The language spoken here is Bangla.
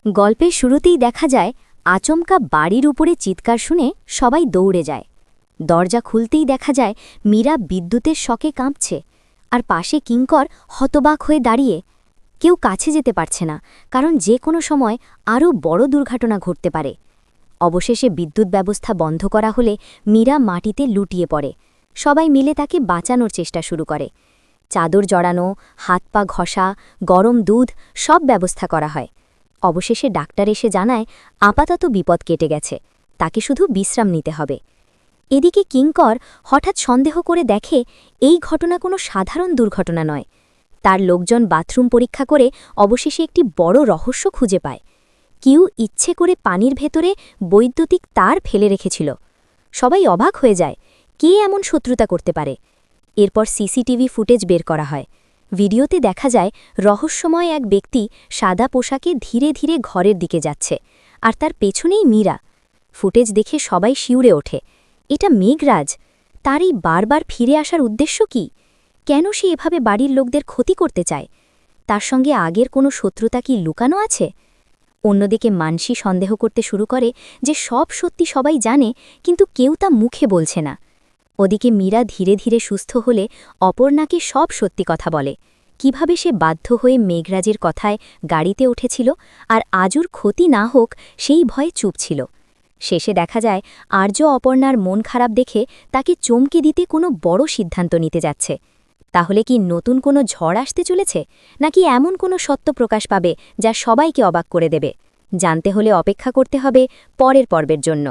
গল্পের শুরুতেই দেখা যায় আচমকা বাড়ির উপরে চিৎকার শুনে সবাই দৌড়ে যায়। দরজা খুলতেই দেখা যায় মীরা বিদ্যুতের শকে কাঁপছে, আর পাশে কিঙ্কর হতবাক হয়ে দাঁড়িয়ে। কেউ কাছে যেতে পারছে না, কারণ যে কোনো সময় আরও বড় দুর্ঘটনা ঘটতে পারে। অবশেষে বিদ্যুৎ ব্যবস্থা বন্ধ করা হলে মীরা মাটিতে লুটিয়ে পড়ে। সবাই মিলে তাকে বাঁচানোর চেষ্টা শুরু করে। চাদর জড়ানো, হাত পা ঘষা, গরম দুধ সব ব্যবস্থা করা হয়। অবশেষে ডাক্তার এসে জানায় আপাতত বিপদ কেটে গেছে, তাকে শুধু বিশ্রাম নিতে হবে। এদিকে কিঙ্কর হঠাৎ সন্দেহ করে দেখে এই ঘটনা কোনো সাধারণ দুর্ঘটনা নয়। তার লোকজন বাথরুম পরীক্ষা করে অবশেষে একটি বড় রহস্য খুঁজে পায়। কেউ ইচ্ছে করে পানির ভেতরে বৈদ্যুতিক তার ফেলে রেখেছিল। সবাই অবাক হয়ে যায়, কে এমন শত্রুতা করতে পারে। এরপর সিসিটিভি ফুটেজ বের করা হয়। ভিডিওতে দেখা যায় রহস্যময় এক ব্যক্তি সাদা পোশাকে ধীরে ধীরে ঘরের দিকে যাচ্ছে, আর তার পেছনেই মীরা। ফুটেজ দেখে সবাই শিউরে ওঠে, এটা মেঘরাজ। তার এই বারবার ফিরে আসার উদ্দেশ্য কি? কেন সে এভাবে বাড়ির লোকদের ক্ষতি করতে চায়? তার সঙ্গে আগের কোনো শত্রুতা কি লুকানো আছে? অন্যদিকে মানসী সন্দেহ করতে শুরু করে যে সব সত্যি সবাই জানে, কিন্তু কেউ তা মুখে বলছে না। ওদিকে মীরা ধীরে ধীরে সুস্থ হলে অপর্ণাকে সব সত্যি কথা বলে, কিভাবে সে বাধ্য হয়ে মেঘরাজের কথায় গাড়িতে উঠেছিল, আর আজুর ক্ষতি না হোক সেই ভয়ে চুপ ছিল। শেষে দেখা যায় আর্য অপর্ণার মন খারাপ দেখে তাকে চমকে দিতে কোনো বড় সিদ্ধান্ত নিতে যাচ্ছে। তাহলে কি নতুন কোনো ঝড় আসতে চলেছে, নাকি এমন কোনো সত্য প্রকাশ পাবে যা সবাইকে অবাক করে দেবে? জানতে হলে অপেক্ষা করতে হবে পরের পর্বের জন্য।